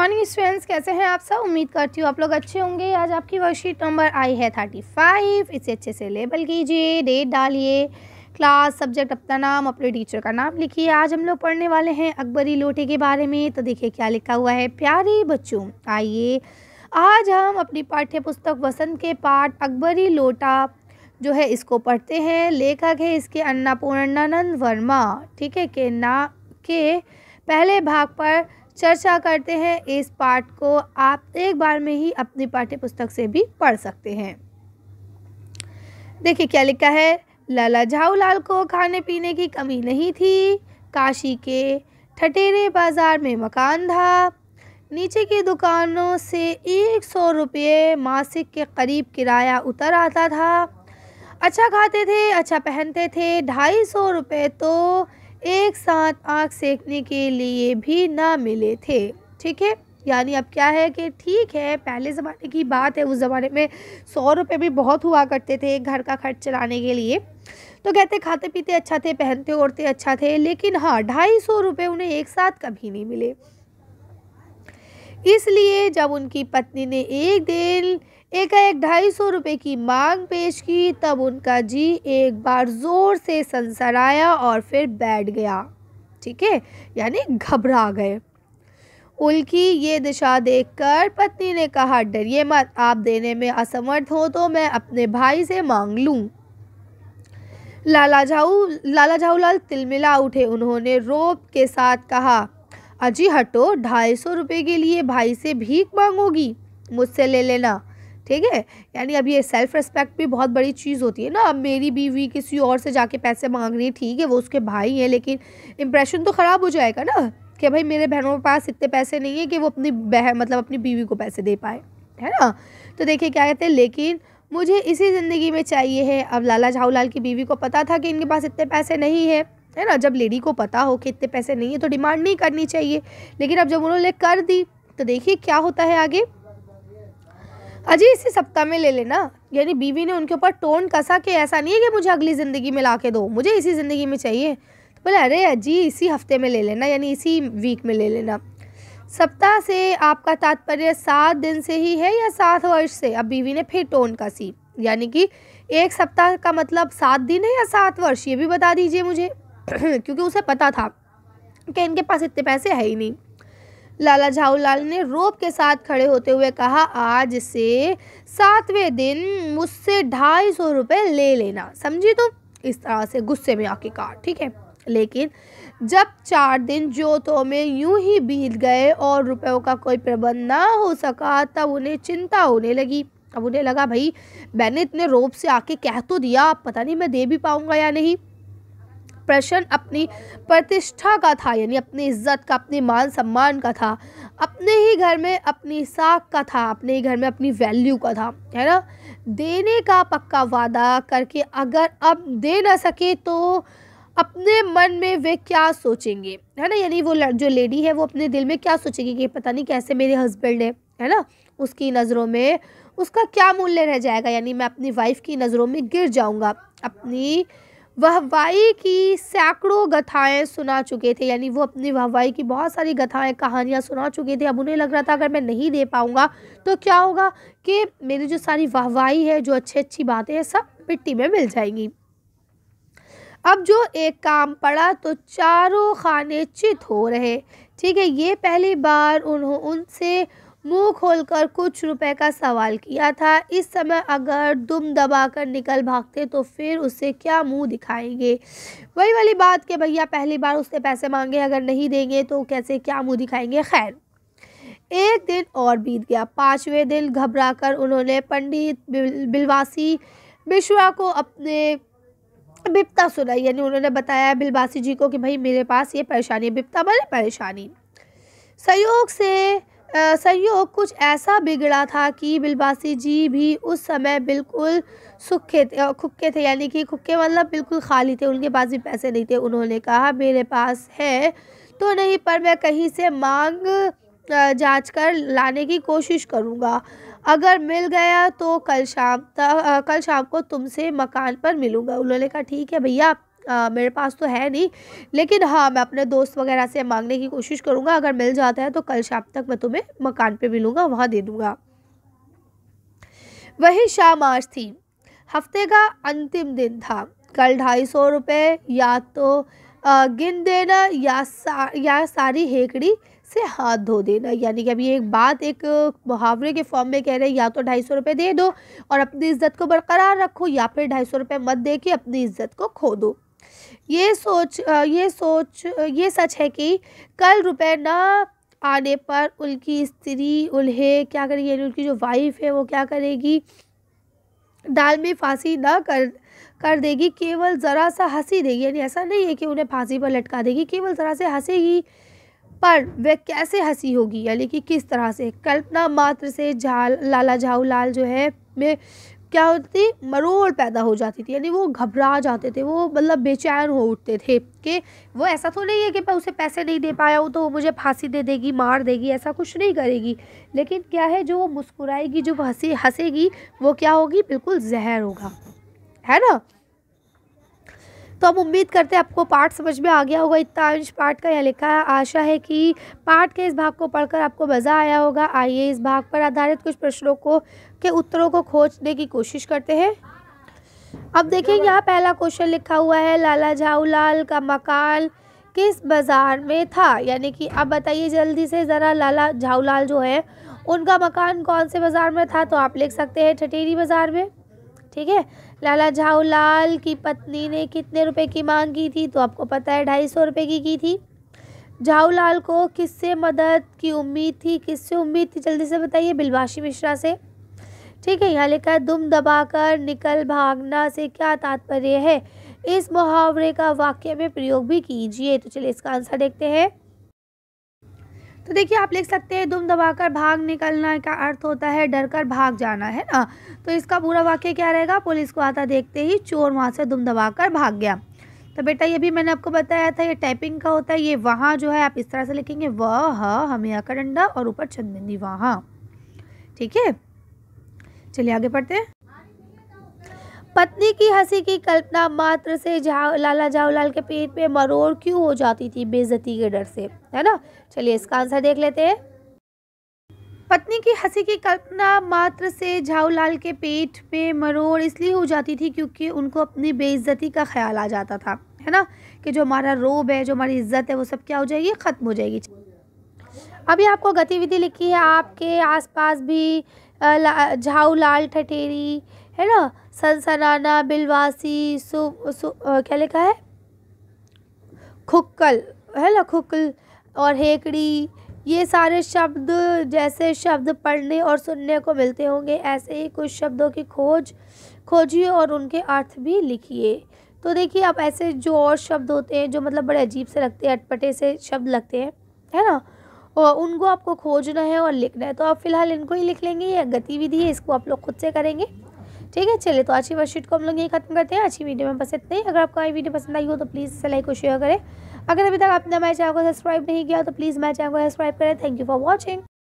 Morning students, कैसे हैं आप सब। उम्मीद करती हूँ आप लोग अच्छे होंगे। आज आपकी वर्कशीट नंबर आई है 35। इसे अच्छे से लेबल कीजिए, डेट डालिए, क्लास, सब्जेक्ट, अपना नाम, अपने टीचर का नाम लिखिए। आज हम लोग पढ़ने वाले हैं अकबरी लोटे के बारे में। तो देखिए क्या लिखा हुआ है। प्यारे बच्चों, आइए आज हम अपनी पाठ्य पुस्तक वसंत के पाठ अकबरी लोटा जो है इसको पढ़ते हैं। लेखक है इसके अन्नपूर्णानंद वर्मा, ठीक है, के पहले भाग पर चर्चा करते हैं। इस पाठ को आप एक बार में ही अपनी पाठ्य पुस्तक से भी पढ़ सकते हैं। देखिए क्या लिखा है। लाला झाऊलाल को खाने पीने की कमी नहीं थी। काशी के ठठेरे बाजार में मकान था। नीचे की दुकानों से 100 रुपये मासिक के करीब किराया उतर आता था। अच्छा खाते थे, अच्छा पहनते थे। 250 रुपये तो एक साथ आँख सेकने के लिए भी ना मिले थे, ठीक है। यानी अब क्या है कि ठीक है, पहले ज़माने की बात है, उस ज़माने में 100 रुपये भी बहुत हुआ करते थे घर का खर्च चलाने के लिए। तो कहते खाते पीते अच्छा थे, पहनते ओढ़ते अच्छा थे, लेकिन हाँ 250 रुपये उन्हें एक साथ कभी नहीं मिले। इसलिए जब उनकी पत्नी ने एक दिन एकाएक 250 रुपये की मांग पेश की, तब उनका जी एक बार जोर से सनसनाया और फिर बैठ गया, ठीक है, यानी घबरा गए। उनकी ये दिशा देखकर पत्नी ने कहा, डरिए मत, आप देने में असमर्थ हो तो मैं अपने भाई से मांग लूं। लाला झाऊलाल तिलमिला उठे। उन्होंने रोब के साथ कहा, अजी हटो, 250 रुपये के लिए भाई से भीख मांगोगी, मुझसे ले लेना, ठीक है। यानी अब ये सेल्फ रिस्पेक्ट भी बहुत बड़ी चीज़ होती है ना। अब मेरी बीवी किसी और से जाके पैसे मांग रही है, ठीक है, वो उसके भाई हैं, लेकिन इम्प्रेशन तो ख़राब हो जाएगा ना कि भाई मेरे बहनों के पास इतने पैसे नहीं है कि वो अपनी बहन मतलब अपनी बीवी को पैसे दे पाए, है ना। तो देखिए क्या कहते हैं, लेकिन मुझे इसी ज़िंदगी में चाहिए है। अब लाला झाऊलाल की बीवी को पता था कि इनके पास इतने पैसे नहीं है, है ना। जब लेडी को पता हो कि इतने पैसे नहीं है तो डिमांड नहीं करनी चाहिए, लेकिन अब जब उन्होंने कर दी तो देखिए क्या होता है आगे। अजी इसी सप्ताह में ले लेना, यानी बीवी ने उनके ऊपर टोन कसा कि ऐसा नहीं है कि मुझे अगली ज़िंदगी में ला के दो, मुझे इसी ज़िंदगी में चाहिए। तो बोले अरे अजी इसी हफ्ते में ले लेना, यानी इसी वीक में ले लेना। सप्ताह से आपका तात्पर्य 7 दिन से ही है या 7 वर्ष से। अब बीवी ने फिर टोन कसी, यानी कि एक सप्ताह का मतलब 7 दिन है या 7 वर्ष, ये भी बता दीजिए मुझे क्योंकि उसे पता था कि इनके पास इतने पैसे है ही नहीं। लाला झाऊलाल ने रोब के साथ खड़े होते हुए कहा, आज से 7वें दिन मुझसे 250 रुपये ले लेना, समझी तुम। इस तरह से गुस्से में आके कहा, ठीक है। लेकिन जब 4 दिन जोतों में यूं ही बीत गए और रुपयों का कोई प्रबंध ना हो सका, तब उन्हें चिंता होने लगी। अब उन्हें लगा भाई मैंने इतने रोब से आके कह तो दिया, पता नहीं मैं दे भी पाऊंगा या नहीं। प्रश्न अपनी प्रतिष्ठा का था, यानी अपनी इज्जत का, अपने मान सम्मान का था, अपने ही घर में अपनी साख का था, अपने ही घर में अपनी वैल्यू का था, है ना। देने का पक्का वादा करके अगर अब दे ना सके तो अपने मन में वे क्या सोचेंगे, है ना। यानी वो जो लेडी है वो अपने दिल में क्या सोचेगी कि पता नहीं कैसे मेरे हस्बैंड है ना, उसकी नज़रों में उसका क्या मूल्य रह जाएगा, यानी मैं अपनी वाइफ की नज़रों में गिर जाऊंगा। अपनी वाहवाही की सैकड़ों गाथाएं सुना चुके थे, यानी वो अपनी वाहवाही की बहुत सारी गाथाएं कहानियां सुना चुके थे। अब उन्हें लग रहा था अगर मैं नहीं दे पाऊंगा तो क्या होगा कि मेरी जो सारी वाहवाही है, जो अच्छी बातें हैं, सब मिट्टी में मिल जाएंगी। अब जो एक काम पड़ा तो चारों खाने चित हो रहे, ठीक है। ये पहली बार उनसे मुंह खोलकर कुछ रुपए का सवाल किया था। इस समय अगर दुम दबाकर निकल भागते तो फिर उससे क्या मुंह दिखाएंगे। वही वाली बात कि भैया पहली बार उससे पैसे मांगे, अगर नहीं देंगे तो कैसे क्या मुंह दिखाएंगे। खैर एक दिन और बीत गया। 5वें दिन घबराकर उन्होंने पंडित बिलवासी बिश्वा को अपने बिपता सुनाई, यानी उन्होंने बताया बिलवासी जी को कि भाई मेरे पास ये परेशानी, बिपता माने परेशानी। संयोग कुछ ऐसा बिगड़ा था कि बिलवासी जी भी उस समय बिल्कुल खुक्के थे, यानी कि खुक्के मतलब बिल्कुल खाली थे, उनके पास भी पैसे नहीं थे। उन्होंने कहा मेरे पास है तो नहीं, पर मैं कहीं से मांग जांच कर लाने की कोशिश करूँगा। अगर मिल गया तो कल शाम को तुमसे मकान पर मिलूँगा। उन्होंने कहा ठीक है भैया, मेरे पास तो है नहीं, लेकिन हाँ मैं अपने दोस्त वगैरह से मांगने की कोशिश करूँगा। अगर मिल जाता है तो कल शाम तक मैं तुम्हें मकान पे मिलूँगा, वहाँ दे दूँगा। वही शाम आज थी। हफ्ते का अंतिम दिन था। कल 250 रुपये या तो गिन देना या सारी हेकड़ी से हाथ धो देना। यानी कि अभी एक बात एक मुहावरे के फॉर्म में कह रहे हैं, या तो 250 रुपये दे दो और अपनी इज्जत को बरकरार रखो, या फिर 250 रुपये मत दे के अपनी इज्जत को खो दो। ये सच है कि कल रुपए ना आने पर उनकी स्त्री उन्हें क्या करेगी, यानी उनकी जो वाइफ है वो क्या करेगी, दाल में फांसी ना कर देगी, केवल ज़रा सा हंसी देगी। यानी ऐसा नहीं है कि उन्हें फांसी पर लटका देगी, केवल ज़रा से हंसेगी। पर वह कैसे हंसी होगी, यानी कि किस तरह से? कल्पना मात्र से लाला झाऊलाल जो है में क्या होती, मरोड़ पैदा हो जाती थी। यानी वो घबरा जाते थे, वो मतलब बेचैन हो उठते थे कि वो ऐसा तो नहीं है कि मैं उसे पैसे नहीं दे पाया हूँ तो वो मुझे फांसी दे देगी, मार देगी, ऐसा कुछ नहीं करेगी। लेकिन क्या है, जो वो मुस्कुराएगी, जो हंसेगी, वो क्या होगी, बिल्कुल जहर होगा, है ना। तो अब उम्मीद करते हैं आपको पाठ समझ में आ गया होगा। इतना अंश पाठ का यहाँ लिखा है। आशा है कि पाठ के इस भाग को पढ़कर आपको मज़ा आया होगा। आइए इस भाग पर आधारित कुछ प्रश्नों के उत्तरों को खोजने की कोशिश करते हैं। अब देखिए यहाँ पहला क्वेश्चन लिखा हुआ है, लाला झाऊलाल का मकान किस बाज़ार में था। यानी कि अब बताइए जल्दी से ज़रा, लाला झाऊलाल जो है उनका मकान कौन से बाज़ार में था। तो आप लिख सकते हैं ठठेरी बाज़ार में, ठीक है। लाला झाऊलाल की पत्नी ने कितने रुपए की मांग की थी, तो आपको पता है 250 रुपये की थी। झाऊलाल को किससे मदद की उम्मीद थी, किससे उम्मीद थी, जल्दी से बताइए, बिलवाशी मिश्रा से, ठीक है। यहाँ लिखा है दुम दबाकर निकल भागना से क्या तात्पर्य है, इस मुहावरे का वाक्य में प्रयोग भी कीजिए। तो चलिए इसका आंसर देखते हैं। तो देखिए आप लिख सकते हैं दुम दबाकर भाग निकलना का अर्थ होता है डर कर भाग जाना, है ना। तो इसका पूरा वाक्य क्या रहेगा, पुलिस को आता देखते ही चोर वहाँ से दुम दबाकर भाग गया। तो बेटा ये भी मैंने आपको बताया था, ये टाइपिंग का होता है। ये वहाँ जो है आप इस तरह से लिखेंगे, वह हमें का डंडा और ऊपर चंदबिंदी वहाँ, ठीक है। चलिए आगे पढ़ते हैं। पत्नी की हंसी की कल्पना मात्र से लाला झाऊलाल के पेट में मरोड़ क्यों हो जाती थी, बेइज्जती के डर से, है ना। चलिए इसका आंसर देख लेते हैं। पत्नी की हंसी की कल्पना मात्र से झाऊलाल के पेट में मरोड़ इसलिए हो जाती थी क्योंकि उनको अपनी बेइज्जती का ख्याल आ जाता था, है ना, कि जो हमारा रोब है, जो हमारी इज्जत है, वो सब क्या हो जाएगी, ख़त्म हो जाएगी। अभी आपको गतिविधि लिखी है, आपके आसपास भी झाऊलाल ठठेरी, है ना, सनसनाना, बिलवासी, क्या लिखा है, खुक्कल, है ना, खुक्कल और हेकड़ी, ये सारे शब्द जैसे शब्द पढ़ने और सुनने को मिलते होंगे, ऐसे ही कुछ शब्दों की खोजिए और उनके अर्थ भी लिखिए। तो देखिए अब ऐसे जो और शब्द होते हैं जो मतलब बड़े अजीब से लगते हैं, अटपटे से शब्द लगते हैं, है ना, और उनको आपको खोजना है और लिखना है। तो आप फिलहाल इनको ही लिख लेंगे, ये गतिविधि है, इसको आप लोग खुद से करेंगे, ठीक है। चलिए तो आज की वर्कशीट को हम लोग यही खत्म करते हैं। अच्छी वीडियो में बस इतना ही। अगर आपको ये वीडियो पसंद आई हो तो प्लीज़ इसे लाइक और शेयर करें। अगर अभी तक आपने हमारे चैनल को सब्सक्राइब नहीं किया तो प्लीज़ हमारे चैनल को सब्सक्राइब करें। Thank you for watching.